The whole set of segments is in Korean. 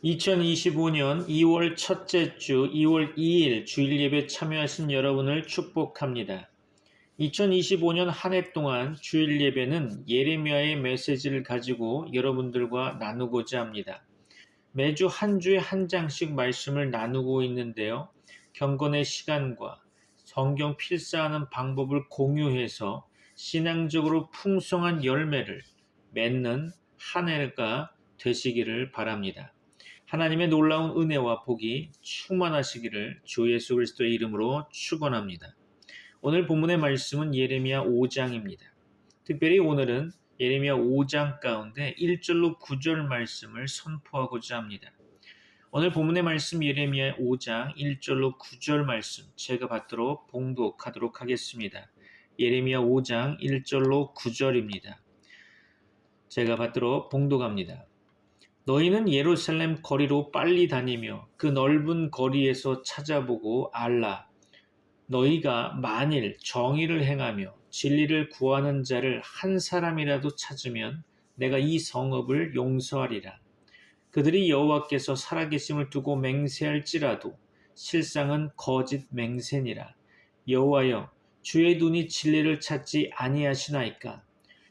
2025년 2월 첫째 주 2월 2일 주일 예배 참여하신 여러분을 축복합니다. 2025년 한 해 동안 주일 예배는 예레미야의 메시지를 가지고 여러분들과 나누고자 합니다. 매주 한 주에 한 장씩 말씀을 나누고 있는데요. 경건의 시간과 성경 필사하는 방법을 공유해서 신앙적으로 풍성한 열매를 맺는 한 해가 되시기를 바랍니다. 하나님의 놀라운 은혜와 복이 충만하시기를 주 예수 그리스도의 이름으로 축원합니다. 오늘 본문의 말씀은 예레미야 5장입니다. 특별히 오늘은 예레미야 5장 가운데 1절로 9절 말씀을 선포하고자 합니다. 오늘 본문의 말씀 예레미야 5장 1절로 9절 말씀 제가 받도록 봉독하도록 하겠습니다. 예레미야 5장 1절로 9절입니다. 제가 받도록 봉독합니다. 너희는 예루살렘 거리로 빨리 다니며 그 넓은 거리에서 찾아보고 알라. 너희가 만일 정의를 행하며 진리를 구하는 자를 한 사람이라도 찾으면 내가 이 성읍을 용서하리라. 그들이 여호와께서 살아계심을 두고 맹세할지라도 실상은 거짓 맹세니라. 여호와여, 주의 눈이 진리를 찾지 아니하시나이까?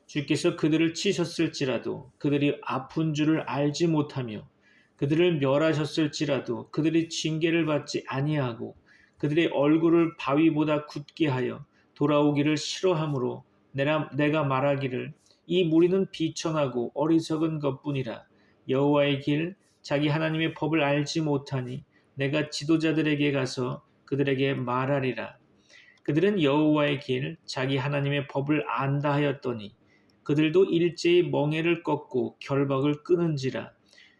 주께서 그들을 치셨을지라도 그들이 아픈 줄을 알지 못하며 그들을 멸하셨을지라도 그들이 징계를 받지 아니하고 그들의 얼굴을 바위보다 굳게 하여 돌아오기를 싫어하므로 내가 말하기를 이 무리는 비천하고 어리석은 것뿐이라. 여호와의 길 자기 하나님의 법을 알지 못하니 내가 지도자들에게 가서 그들에게 말하리라. 그들은 여호와의 길 자기 하나님의 법을 안다 하였더니 그들도 일제히 멍에를 꺾고 결박을 끊은지라.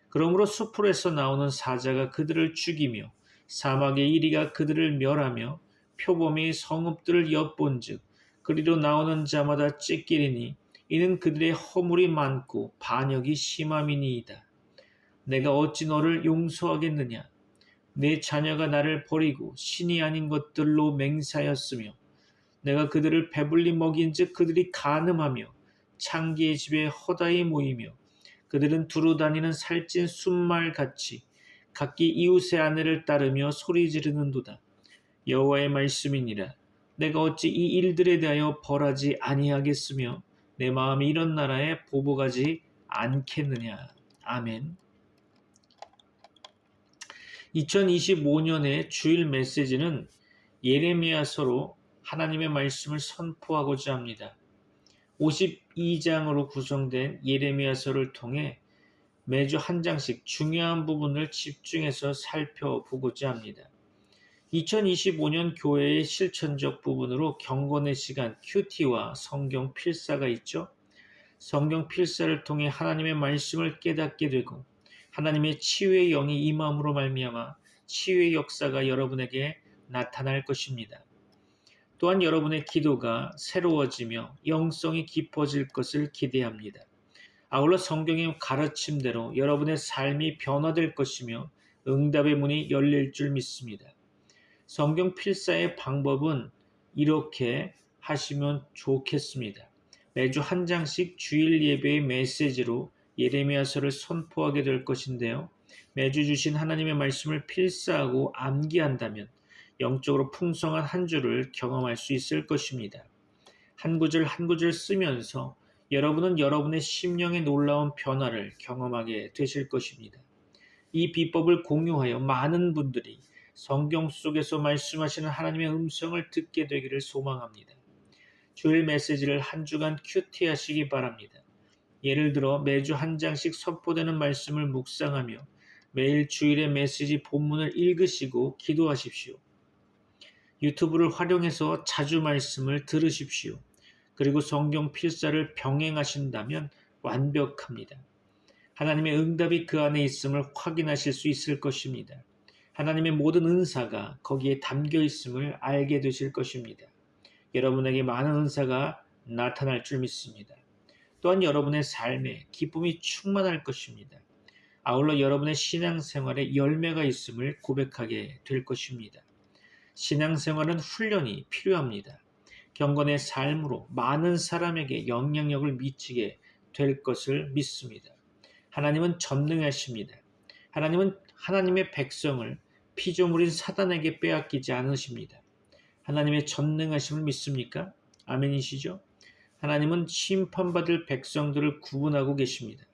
그러므로 수풀에서 나오는 사자가 그들을 죽이며 사막의 이리가 그들을 멸하며 표범이 성읍들을 엿본즉 그리로 나오는 자마다 찢기리니 이는 그들의 허물이 많고 반역이 심함이니이다. 내가 어찌 너를 용서하겠느냐? 내 자녀가 나를 버리고 신이 아닌 것들로 맹세하였으며 내가 그들을 배불리 먹인즉 그들이 간음하며 창기의 집에 허다히 모이며 그들은 두루 다니는 살찐 순말같이 각기 이웃의 아내를 따르며 소리 지르는도다. 여호와의 말씀이니라. 내가 어찌 이 일들에 대하여 벌하지 아니하겠으며 내 마음이 이런 나라에 보복하지 않겠느냐. 아멘. 2025년의 주일 메시지는 예레미야서로 하나님의 말씀을 선포하고자 합니다. 52장으로 구성된 예레미야서를 통해 매주 한 장씩 중요한 부분을 집중해서 살펴보고자 합니다. 2025년 교회의 실천적 부분으로 경건의 시간 QT와 성경 필사가 있죠. 성경 필사를 통해 하나님의 말씀을 깨닫게 되고 하나님의 치유의 영이 임함으로 말미암아 치유의 역사가 여러분에게 나타날 것입니다. 또한 여러분의 기도가 새로워지며 영성이 깊어질 것을 기대합니다. 아울러 성경의 가르침대로 여러분의 삶이 변화될 것이며 응답의 문이 열릴 줄 믿습니다. 성경 필사의 방법은 이렇게 하시면 좋겠습니다. 매주 한 장씩 주일 예배의 메시지로 예레미야서를 선포하게 될 것인데요. 매주 주신 하나님의 말씀을 필사하고 암기한다면 영적으로 풍성한 한 주를 경험할 수 있을 것입니다. 한 구절 한 구절 쓰면서 여러분은 여러분의 심령의 놀라운 변화를 경험하게 되실 것입니다. 이 비법을 공유하여 많은 분들이 성경 속에서 말씀하시는 하나님의 음성을 듣게 되기를 소망합니다. 주일 메시지를 한 주간 큐티하시기 바랍니다. 예를 들어 매주 한 장씩 선포되는 말씀을 묵상하며 매일 주일의 메시지 본문을 읽으시고 기도하십시오. 유튜브를 활용해서 자주 말씀을 들으십시오. 그리고 성경 필사를 병행하신다면 완벽합니다. 하나님의 응답이 그 안에 있음을 확인하실 수 있을 것입니다. 하나님의 모든 은사가 거기에 담겨 있음을 알게 되실 것입니다. 여러분에게 많은 은사가 나타날 줄 믿습니다. 또한 여러분의 삶에 기쁨이 충만할 것입니다. 아울러 여러분의 신앙생활에 열매가 있음을 고백하게 될 것입니다. 신앙생활은 훈련이 필요합니다. 경건의 삶으로 많은 사람에게 영향력을 미치게 될 것을 믿습니다. 하나님은 전능하십니다. 하나님은 하나님의 백성을 피조물인 사단에게 빼앗기지 않으십니다. 하나님의 전능하심을 믿습니까? 아멘이시죠? 하나님은 심판받을 백성들을 구분하고 계십니다.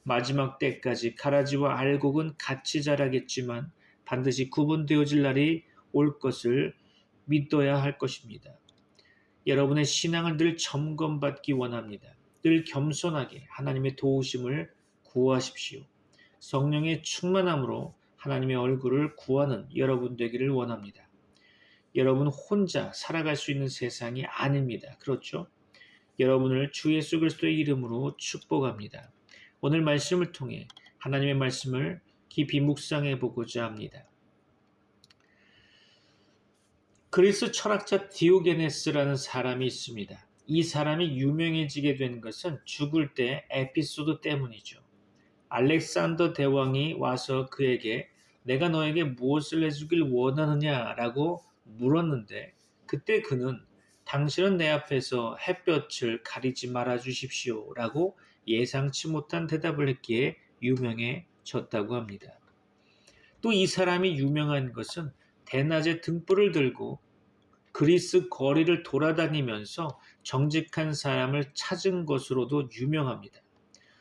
마지막 때까지 가라지와 알곡은 같이 자라겠지만 반드시 구분되어질 날이 올 것을 믿어야 할 것입니다. 여러분의 신앙을 늘 점검받기 원합니다. 늘 겸손하게 하나님의 도우심을 구하십시오. 성령의 충만함으로 하나님의 얼굴을 구하는 여러분 되기를 원합니다. 여러분 혼자 살아갈 수 있는 세상이 아닙니다. 그렇죠? 여러분을 주 예수 그리스도의 이름으로 축복합니다. 오늘 말씀을 통해 하나님의 말씀을 깊이 묵상해 보고자 합니다. 그리스 철학자 디오게네스라는 사람이 있습니다. 이 사람이 유명해지게 된 것은 죽을 때 에피소드 때문이죠. 알렉산더 대왕이 와서 그에게 내가 너에게 무엇을 해주길 원하느냐라고 물었는데 그때 그는 당신은 내 앞에서 햇볕을 가리지 말아 주십시오 라고 예상치 못한 대답을 했기에 유명해졌다고 합니다. 또 이 사람이 유명한 것은 대낮에 등불을 들고 그리스 거리를 돌아다니면서 정직한 사람을 찾은 것으로도 유명합니다.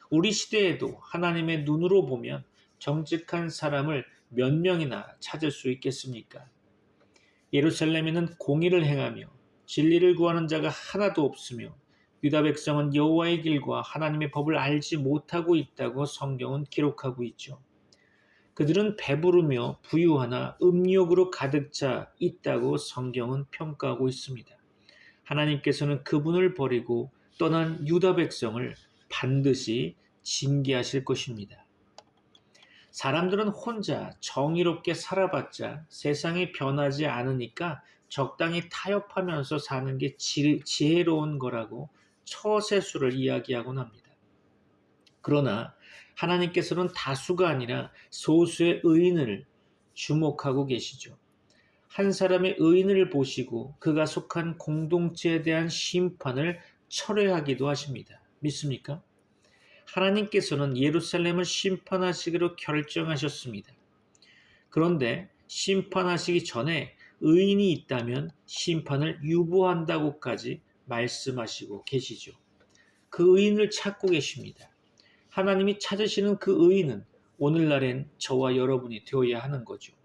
우리 시대에도 하나님의 눈으로 보면 정직한 사람을 몇 명이나 찾을 수 있겠습니까? 예루살렘에는 공의를 행하며 진리를 구하는 자가 하나도 없으며 유다 백성은 여호와의 길과 하나님의 법을 알지 못하고 있다고 성경은 기록하고 있죠. 그들은 배부르며 부유하나 음욕으로 가득 차 있다고 성경은 평가하고 있습니다. 하나님께서는 그분을 버리고 떠난 유다 백성을 반드시 징계하실 것입니다. 사람들은 혼자 정의롭게 살아봤자 세상이 변하지 않으니까 적당히 타협하면서 사는 게 지혜로운 거라고 처세수를 이야기하곤 합니다. 그러나 하나님께서는 다수가 아니라 소수의 의인을 주목하고 계시죠. 한 사람의 의인을 보시고 그가 속한 공동체에 대한 심판을 철회하기도 하십니다. 믿습니까? 하나님께서는 예루살렘을 심판하시기로 결정하셨습니다. 그런데 심판하시기 전에 의인이 있다면 심판을 유보한다고까지 말씀하시고 계시죠. 그 의인을 찾고 계십니다. 하나님이 찾으시는 그 의인은 오늘날엔 저와 여러분이 되어야 하는 거죠.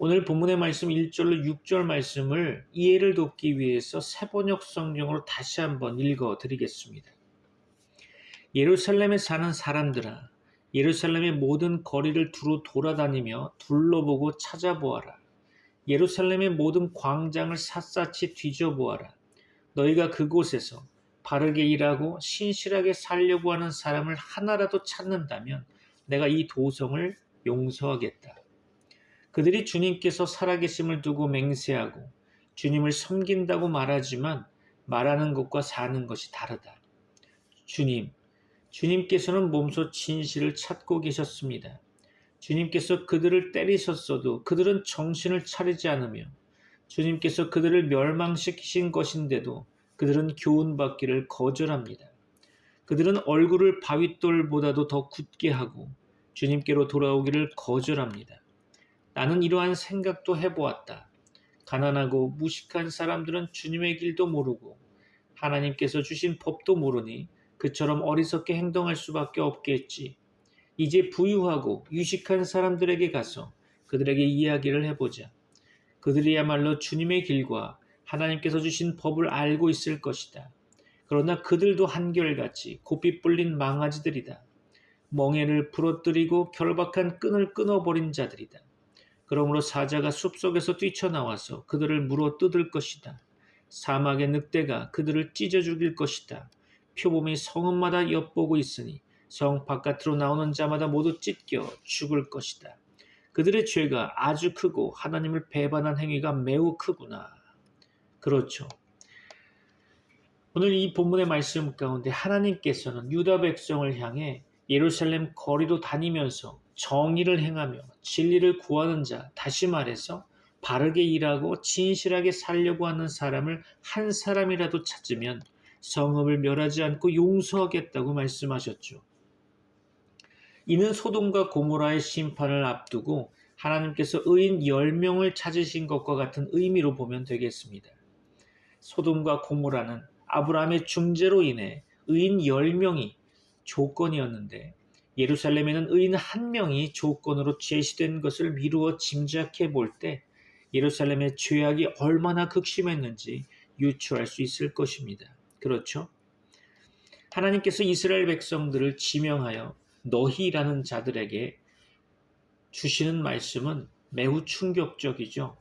오늘 본문의 말씀 1절로 6절 말씀을 이해를 돕기 위해서 새번역 성경으로 다시 한번 읽어 드리겠습니다. 예루살렘에 사는 사람들아, 예루살렘의 모든 거리를 두루 돌아다니며 둘러보고 찾아보아라. 예루살렘의 모든 광장을 샅샅이 뒤져보아라. 너희가 그곳에서 바르게 일하고 신실하게 살려고 하는 사람을 하나라도 찾는다면 내가 이 도성을 용서하겠다. 그들이 주님께서 살아계심을 두고 맹세하고 주님을 섬긴다고 말하지만 말하는 것과 사는 것이 다르다. 주님께서는 몸소 진실을 찾고 계셨습니다. 주님께서 그들을 때리셨어도 그들은 정신을 차리지 않으며 주님께서 그들을 멸망시키신 것인데도 그들은 교훈받기를 거절합니다. 그들은 얼굴을 바윗돌보다도 더 굳게 하고 주님께로 돌아오기를 거절합니다. 나는 이러한 생각도 해보았다. 가난하고 무식한 사람들은 주님의 길도 모르고 하나님께서 주신 법도 모르니 그처럼 어리석게 행동할 수밖에 없겠지. 이제 부유하고 유식한 사람들에게 가서 그들에게 이야기를 해보자. 그들이야말로 주님의 길과 하나님께서 주신 법을 알고 있을 것이다. 그러나 그들도 한결같이 고삐 뿔린 망아지들이다. 멍에를 부러뜨리고 결박한 끈을 끊어버린 자들이다. 그러므로 사자가 숲속에서 뛰쳐나와서 그들을 물어 뜯을 것이다. 사막의 늑대가 그들을 찢어 죽일 것이다. 표범이 성읍마다 엿보고 있으니 성 바깥으로 나오는 자마다 모두 찢겨 죽을 것이다. 그들의 죄가 아주 크고 하나님을 배반한 행위가 매우 크구나. 그렇죠. 오늘 이 본문의 말씀 가운데 하나님께서는 유다 백성을 향해 예루살렘 거리로 다니면서 정의를 행하며 진리를 구하는 자, 다시 말해서 바르게 일하고 진실하게 살려고 하는 사람을 한 사람이라도 찾으면 성읍을 멸하지 않고 용서하겠다고 말씀하셨죠. 이는 소돔과 고모라의 심판을 앞두고 하나님께서 의인 10명을 찾으신 것과 같은 의미로 보면 되겠습니다. 소돔과 고모라는 아브라함의 중재로 인해 의인 10명이 조건이었는데 예루살렘에는 의인 1명이 조건으로 제시된 것을 미루어 짐작해 볼 때 예루살렘의 죄악이 얼마나 극심했는지 유추할 수 있을 것입니다. 그렇죠? 하나님께서 이스라엘 백성들을 지명하여 너희라는 자들에게 주시는 말씀은 매우 충격적이죠.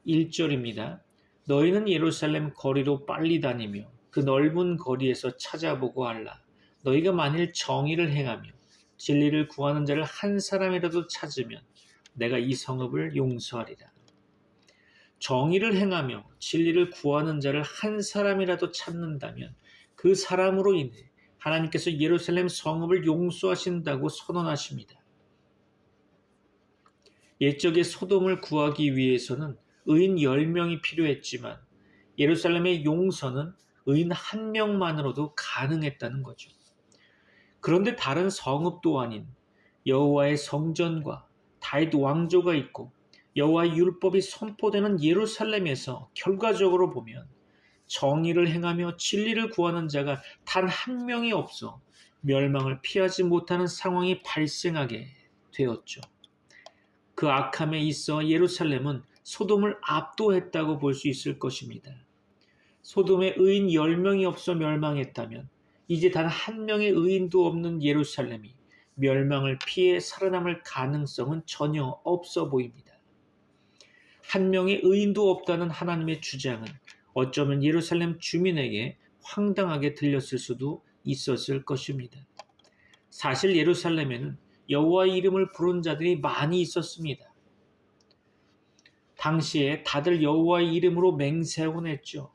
1절입니다. 너희는 예루살렘 거리로 빨리 다니며 그 넓은 거리에서 찾아보고 알라. 너희가 만일 정의를 행하며 진리를 구하는 자를 한 사람이라도 찾으면 내가 이 성읍을 용서하리라. 정의를 행하며 진리를 구하는 자를 한 사람이라도 찾는다면 그 사람으로 인해 하나님께서 예루살렘 성읍을 용서하신다고 선언하십니다. 옛적의 소돔을 구하기 위해서는 의인 10명이 필요했지만 예루살렘의 용서는 의인 1명만으로도 가능했다는 거죠. 그런데 다른 성읍도 아닌 여호와의 성전과 다윗 왕조가 있고 여호와의 율법이 선포되는 예루살렘에서 결과적으로 보면 정의를 행하며 진리를 구하는 자가 단 1명이 없어 멸망을 피하지 못하는 상황이 발생하게 되었죠. 그 악함에 있어 예루살렘은 소돔을 압도했다고 볼 수 있을 것입니다. 소돔에 의인 10명이 없어 멸망했다면 이제 단 1명의 의인도 없는 예루살렘이 멸망을 피해 살아남을 가능성은 전혀 없어 보입니다. 1명의 의인도 없다는 하나님의 주장은 어쩌면 예루살렘 주민에게 황당하게 들렸을 수도 있었을 것입니다. 사실 예루살렘에는 여호와의 이름을 부른 자들이 많이 있었습니다. 당시에 다들 여호와의 이름으로 맹세하곤 했죠.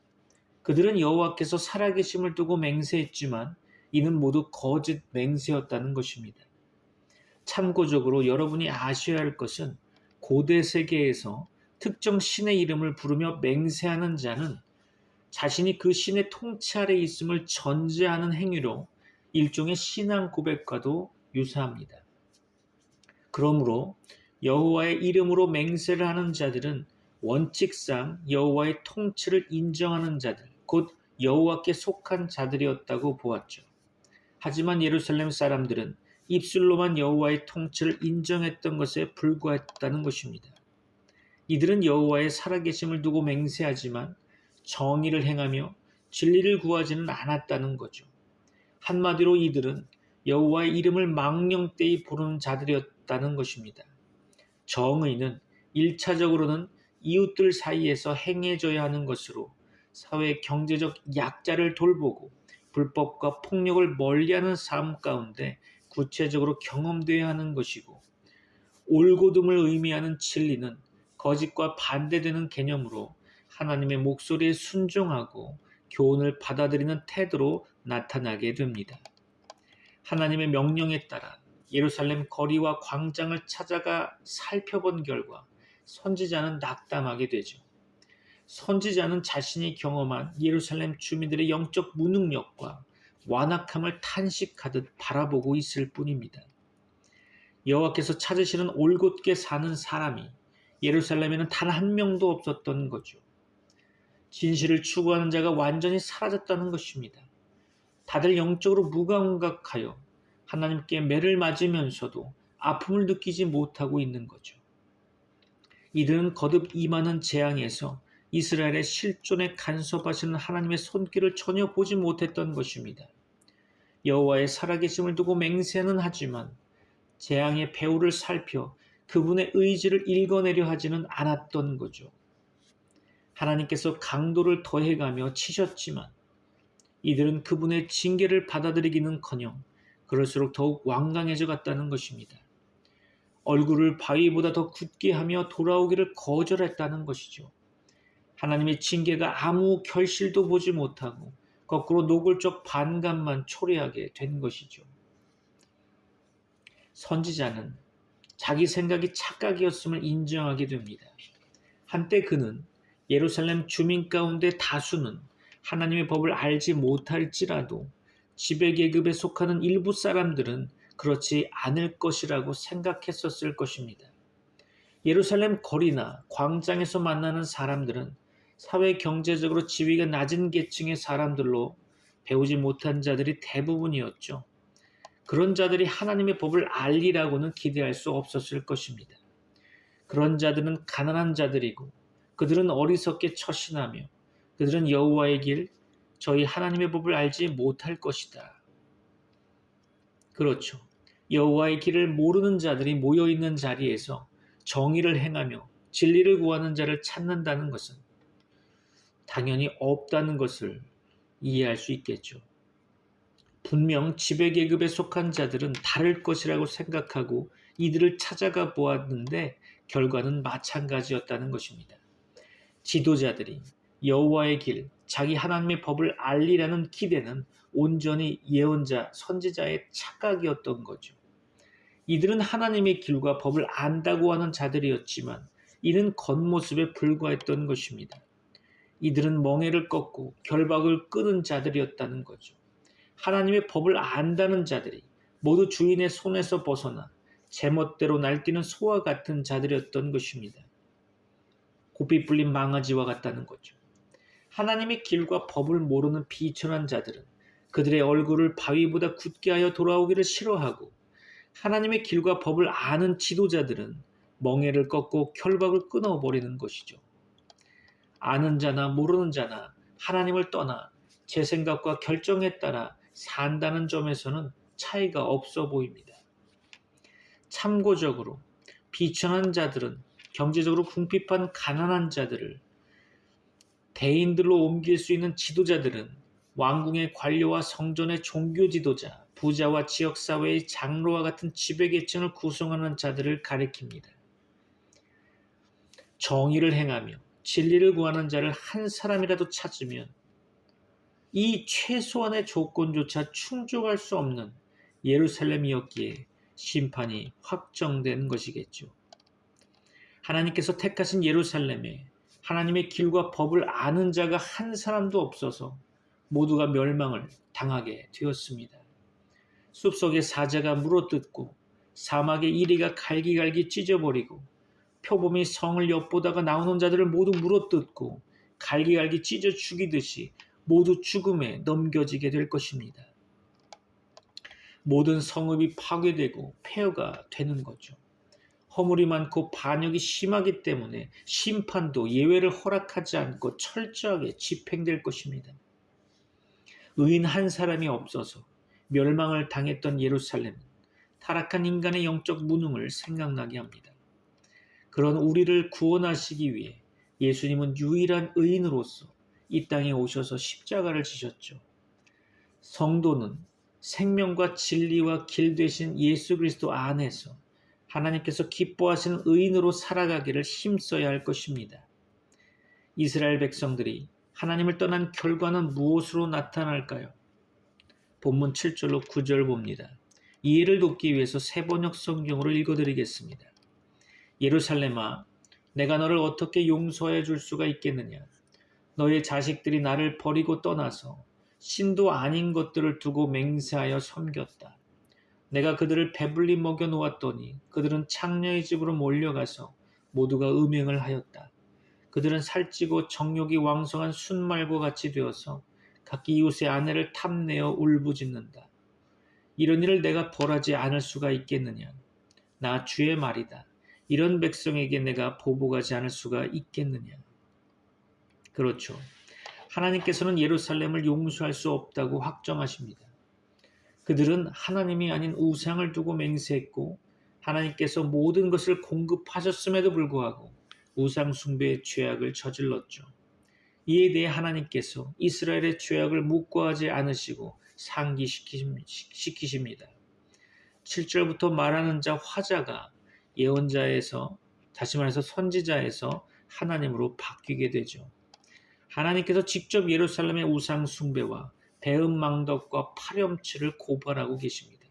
그들은 여호와께서 살아계심을 두고 맹세했지만 이는 모두 거짓 맹세였다는 것입니다. 참고적으로 여러분이 아셔야 할 것은 고대 세계에서 특정 신의 이름을 부르며 맹세하는 자는 자신이 그 신의 통치 아래 있음을 전제하는 행위로 일종의 신앙 고백과도 유사합니다. 그러므로 여호와의 이름으로 맹세를 하는 자들은 원칙상 여호와의 통치를 인정하는 자들, 곧 여호와께 속한 자들이었다고 보았죠. 하지만 예루살렘 사람들은 입술로만 여호와의 통치를 인정했던 것에 불과했다는 것입니다. 이들은 여호와의 살아계심을 두고 맹세하지만 정의를 행하며 진리를 구하지는 않았다는 거죠. 한마디로 이들은 여호와의 이름을 망령되이 부르는 자들이었다는 것입니다. 정의는 1차적으로는 이웃들 사이에서 행해져야 하는 것으로 사회 경제적 약자를 돌보고 불법과 폭력을 멀리하는 삶 가운데 구체적으로 경험되어야 하는 것이고, 올곧음을 의미하는 진리는 거짓과 반대되는 개념으로 하나님의 목소리에 순종하고 교훈을 받아들이는 태도로 나타나게 됩니다. 하나님의 명령에 따라 예루살렘 거리와 광장을 찾아가 살펴본 결과 선지자는 낙담하게 되죠. 선지자는 자신이 경험한 예루살렘 주민들의 영적 무능력과 완악함을 탄식하듯 바라보고 있을 뿐입니다. 여호와께서 찾으시는 올곧게 사는 사람이 예루살렘에는 단 1명도 없었던 거죠. 진실을 추구하는 자가 완전히 사라졌다는 것입니다. 다들 영적으로 무감각하여 하나님께 매를 맞으면서도 아픔을 느끼지 못하고 있는 거죠. 이들은 거듭 임하는 재앙에서 이스라엘의 실존에 간섭하시는 하나님의 손길을 전혀 보지 못했던 것입니다. 여호와의 살아계심을 두고 맹세는 하지만 재앙의 배후를 살펴 그분의 의지를 읽어내려 하지는 않았던 거죠. 하나님께서 강도를 더해가며 치셨지만 이들은 그분의 징계를 받아들이기는커녕 그럴수록 더욱 완강해져 갔다는 것입니다. 얼굴을 바위보다 더 굳게 하며 돌아오기를 거절했다는 것이죠. 하나님의 징계가 아무 결실도 보지 못하고 거꾸로 노골적 반감만 초래하게 된 것이죠. 선지자는 자기 생각이 착각이었음을 인정하게 됩니다. 한때 그는 예루살렘 주민 가운데 다수는 하나님의 법을 알지 못할지라도 지배계급에 속하는 일부 사람들은 그렇지 않을 것이라고 생각했었을 것입니다. 예루살렘 거리나 광장에서 만나는 사람들은 사회 경제적으로 지위가 낮은 계층의 사람들로 배우지 못한 자들이 대부분이었죠. 그런 자들이 하나님의 법을 알리라고는 기대할 수 없었을 것입니다. 그런 자들은 가난한 자들이고 그들은 어리석게 처신하며 그들은 여호와의 길, 저희 하나님의 법을 알지 못할 것이다. 그렇죠. 여호와의 길을 모르는 자들이 모여 있는 자리에서 정의를 행하며 진리를 구하는 자를 찾는다는 것은 당연히 없다는 것을 이해할 수 있겠죠. 분명 지배계급에 속한 자들은 다를 것이라고 생각하고 이들을 찾아가 보았는데 결과는 마찬가지였다는 것입니다. 지도자들이 여호와의 길, 자기 하나님의 법을 알리라는 기대는 온전히 예언자, 선지자의 착각이었던 거죠. 이들은 하나님의 길과 법을 안다고 하는 자들이었지만 이는 겉모습에 불과했던 것입니다. 이들은 멍에를 꺾고 결박을 끄는 자들이었다는 거죠. 하나님의 법을 안다는 자들이 모두 주인의 손에서 벗어나 제멋대로 날뛰는 소와 같은 자들이었던 것입니다. 고삐 뿔린 망아지와 같다는 거죠. 하나님의 길과 법을 모르는 비천한 자들은 그들의 얼굴을 바위보다 굳게 하여 돌아오기를 싫어하고 하나님의 길과 법을 아는 지도자들은 멍에를 꺾고 결박을 끊어버리는 것이죠. 아는 자나 모르는 자나 하나님을 떠나 제 생각과 결정에 따라 산다는 점에서는 차이가 없어 보입니다. 참고적으로 비천한 자들은 경제적으로 궁핍한 가난한 자들을 대인들로 옮길 수 있는 지도자들은 왕궁의 관료와 성전의 종교 지도자, 부자와 지역사회의 장로와 같은 지배계층을 구성하는 자들을 가리킵니다. 정의를 행하며 진리를 구하는 자를 한 사람이라도 찾으면 이 최소한의 조건조차 충족할 수 없는 예루살렘이었기에 심판이 확정된 것이겠죠. 하나님께서 택하신 예루살렘에 하나님의 길과 법을 아는 자가 한 사람도 없어서 모두가 멸망을 당하게 되었습니다. 숲속의 사자가 물어뜯고 사막의 이리가 갈기갈기 찢어버리고 표범이 성을 엿보다가 나오는 자들을 모두 물어뜯고 갈기갈기 찢어 죽이듯이 모두 죽음에 넘겨지게 될 것입니다. 모든 성읍이 파괴되고 폐허가 되는 거죠. 허물이 많고 반역이 심하기 때문에 심판도 예외를 허락하지 않고 철저하게 집행될 것입니다. 의인 한 사람이 없어서 멸망을 당했던 예루살렘은 타락한 인간의 영적 무능을 생각나게 합니다. 그런 우리를 구원하시기 위해 예수님은 유일한 의인으로서 이 땅에 오셔서 십자가를 지셨죠. 성도는 생명과 진리와 길 되신 예수 그리스도 안에서 하나님께서 기뻐하시는 의인으로 살아가기를 힘써야 할 것입니다. 이스라엘 백성들이 하나님을 떠난 결과는 무엇으로 나타날까요? 본문 7절로 9절 봅니다. 이해를 돕기 위해서 새번역 성경으로 읽어드리겠습니다. 예루살렘아, 내가 너를 어떻게 용서해 줄 수가 있겠느냐? 너의 자식들이 나를 버리고 떠나서 신도 아닌 것들을 두고 맹세하여 섬겼다. 내가 그들을 배불리 먹여 놓았더니 그들은 창녀의 집으로 몰려가서 모두가 음행을 하였다. 그들은 살찌고 정욕이 왕성한 순말과 같이 되어서 각기 이웃의 아내를 탐내어 울부짖는다. 이런 일을 내가 벌하지 않을 수가 있겠느냐? 나 주의 말이다. 이런 백성에게 내가 보복하지 않을 수가 있겠느냐? 그렇죠. 하나님께서는 예루살렘을 용서할 수 없다고 확정하십니다. 그들은 하나님이 아닌 우상을 두고 맹세했고 하나님께서 모든 것을 공급하셨음에도 불구하고 우상 숭배의 죄악을 저질렀죠. 이에 대해 하나님께서 이스라엘의 죄악을 묵과하지 않으시고 상기시키십니다. 7절부터 말하는 자 화자가 예언자에서, 다시 말해서 선지자에서 하나님으로 바뀌게 되죠. 하나님께서 직접 예루살렘의 우상 숭배와 배은망덕과 파렴치를 고발하고 계십니다.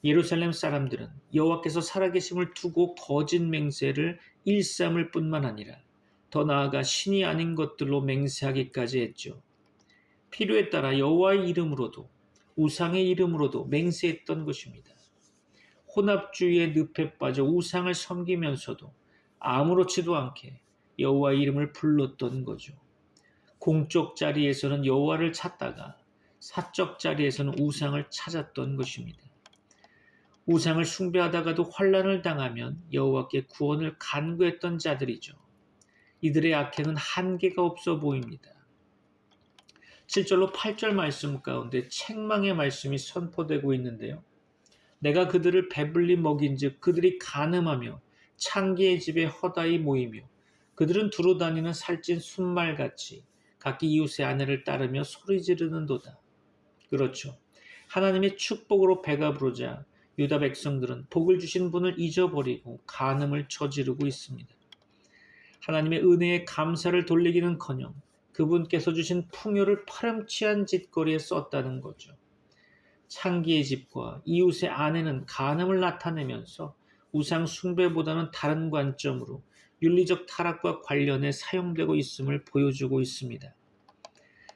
예루살렘 사람들은 여호와께서 살아계심을 두고 거짓 맹세를 일삼을 뿐만 아니라 더 나아가 신이 아닌 것들로 맹세하기까지 했죠. 필요에 따라 여호와의 이름으로도 우상의 이름으로도 맹세했던 것입니다. 혼합주의의 늪에 빠져 우상을 섬기면서도 아무렇지도 않게 여호와의 이름을 불렀던 거죠. 공적 자리에서는 여호와를 찾다가 사적 자리에서는 우상을 찾았던 것입니다. 우상을 숭배하다가도 환난을 당하면 여호와께 구원을 간구했던 자들이죠. 이들의 악행은 한계가 없어 보입니다. 7절로 8절 말씀 가운데 책망의 말씀이 선포되고 있는데요. 내가 그들을 배불리 먹인즉 그들이 간음하며 창기의 집에 허다히 모이며 그들은 두루 다니는 살찐 순말같이 각기 이웃의 아내를 따르며 소리 지르는도다. 그렇죠. 하나님의 축복으로 배가 부르자 유다 백성들은 복을 주신 분을 잊어버리고 간음을 저지르고 있습니다. 하나님의 은혜에 감사를 돌리기는커녕 그분께서 주신 풍요를 파렴치한 짓거리에 썼다는 거죠. 창기의 집과 이웃의 아내는 간음을 나타내면서 우상 숭배보다는 다른 관점으로 윤리적 타락과 관련해 사용되고 있음을 보여주고 있습니다.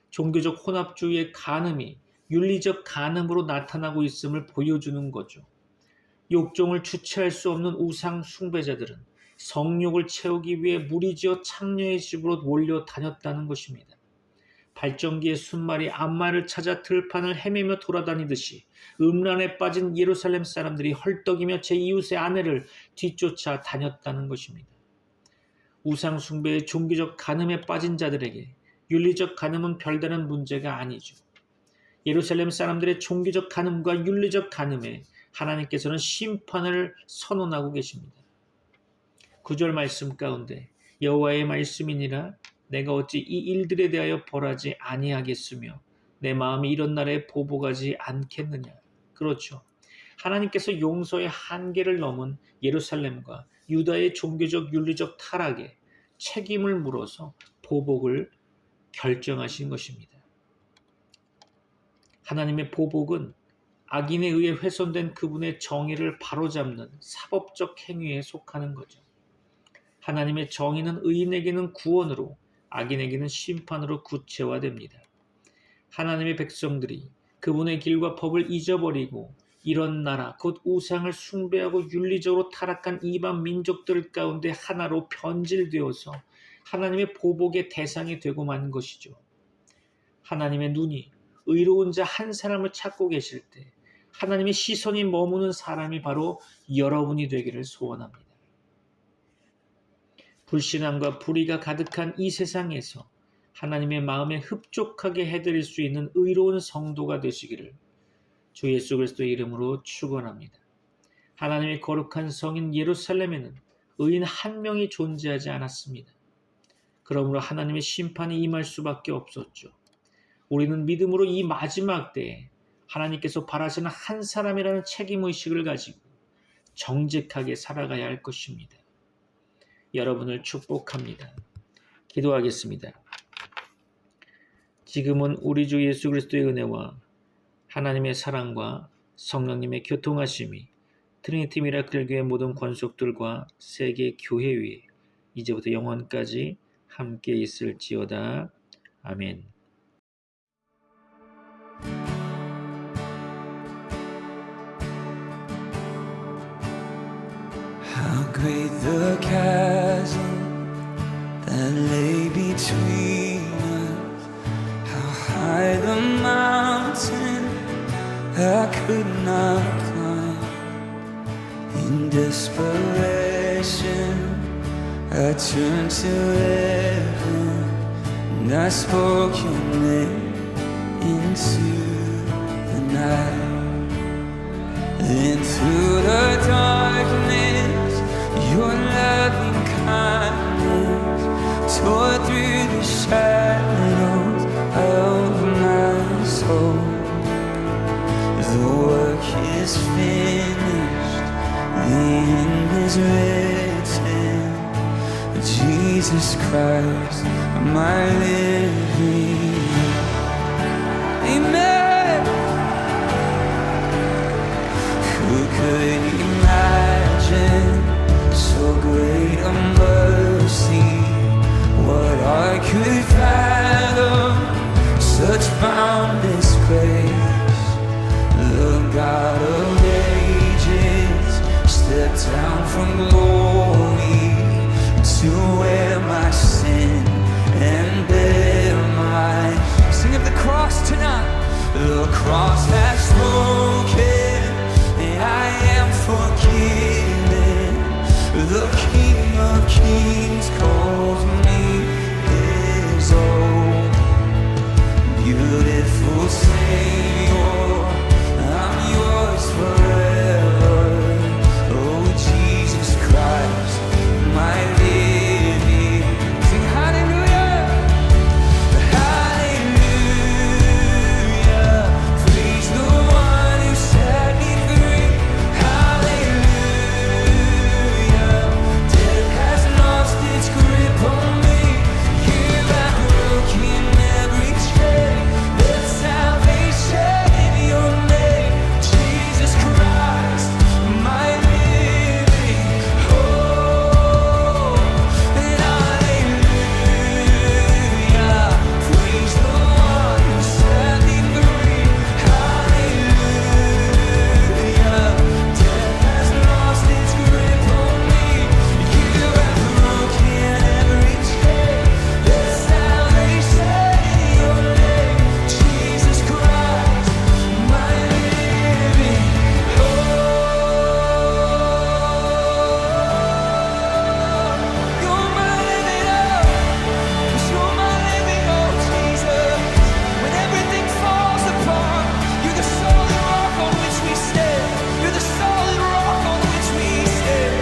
종교적 혼합주의의 간음이 윤리적 간음으로 나타나고 있음을 보여주는 거죠. 욕종을 주체할 수 없는 우상 숭배자들은 성욕을 채우기 위해 무리지어 창녀의 집으로 몰려 다녔다는 것입니다. 발전기의 순말이 암말을 찾아 들판을 헤매며 돌아다니듯이 음란에 빠진 예루살렘 사람들이 헐떡이며 제 이웃의 아내를 뒤쫓아 다녔다는 것입니다. 우상 숭배의 종교적 간음에 빠진 자들에게 윤리적 간음은 별다른 문제가 아니죠. 예루살렘 사람들의 종교적 간음과 윤리적 간음에 하나님께서는 심판을 선언하고 계십니다. 9절 말씀 가운데 여호와의 말씀이니라 내가 어찌 이 일들에 대하여 벌하지 아니하겠으며 내 마음이 이런 날에 보복하지 않겠느냐. 그렇죠. 하나님께서 용서의 한계를 넘은 예루살렘과 유다의 종교적 윤리적 타락에 책임을 물어서 보복을 결정하신 것입니다. 하나님의 보복은 악인에 의해 훼손된 그분의 정의를 바로잡는 사법적 행위에 속하는 거죠. 하나님의 정의는 의인에게는 구원으로 악인에게는 심판으로 구체화됩니다. 하나님의 백성들이 그분의 길과 법을 잊어버리고 이런 나라 곧 우상을 숭배하고 윤리적으로 타락한 이방 민족들 가운데 하나로 변질되어서 하나님의 보복의 대상이 되고 만 것이죠. 하나님의 눈이 의로운 자 한 사람을 찾고 계실 때 하나님의 시선이 머무는 사람이 바로 여러분이 되기를 소원합니다. 불신앙과 불의가 가득한 이 세상에서 하나님의 마음에 흡족하게 해드릴 수 있는 의로운 성도가 되시기를 주 예수 그리스도의 이름으로 축원합니다. 하나님의 거룩한 성인 예루살렘에는 의인 한 명이 존재하지 않았습니다. 그러므로 하나님의 심판이 임할 수밖에 없었죠. 우리는 믿음으로 이 마지막 때에 하나님께서 바라시는 한 사람이라는 책임의식을 가지고 정직하게 살아가야 할 것입니다. 여러분을 축복합니다. 기도하겠습니다. 지금은 우리 주 예수 그리스도의 은혜와 하나님의 사랑과 성령님의 교통하심이 트리니티 미라클 교회 모든 권속들과 세계 교회 위에 이제부터 영원까지 함께 있을지어다. 아멘. How great the chasm that lay between us, how high the mountain I could not climb. In desperation I turned to heaven and I spoke your name into the night. Then through the darkness your loving kindness tore through the shadows of my soul. The work is finished, the end is written. Jesus Christ, my living hope. Amen. Who could imagine so great a mercy? What I could fathom such boundless grace? The God of ages down from glory to wear my sin and bear my. Sing of the cross tonight. The cross has spoken, and I am forgiven. The King of Kings calls me his own. Beautiful Savior, I'm yours forever. Oh, Jesus Christ, my living. Sing hallelujah, hallelujah. Praise the one who set me free. Hallelujah. Death has lost its grip on me. You have broken every chain. There's salvation in your name, Jesus Christ, my living hope. And hallelujah, praise the one who set me free. Hallelujah, death has lost its grip on me. You have broken every chain. There's salvation in your name, Jesus Christ, my living hope. You're my living hope. You're my living hope, Jesus. When everything falls apart, you're the solid rock on which we stand. You're the solid rock on which we stand.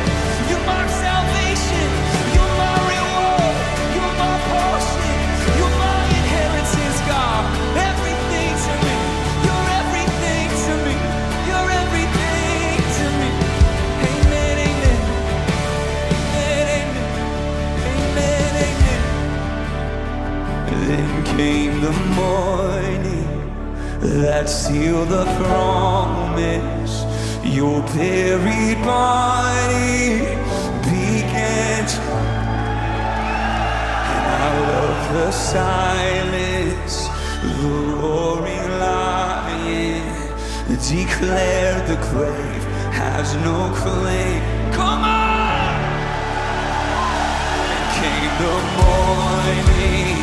You're my salvation. You're my reward. You're my portion. You're my inheritance, God. Everything to me. You're everything to me. You're everything to me. Amen, amen. Amen, amen. Amen, amen. Then came the morning that sealed the promise. Your buried body began to. And out of the silence, the roaring lion declared the grave has no claim. Come on! Came the morning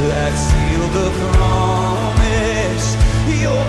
that sealed the promise. Your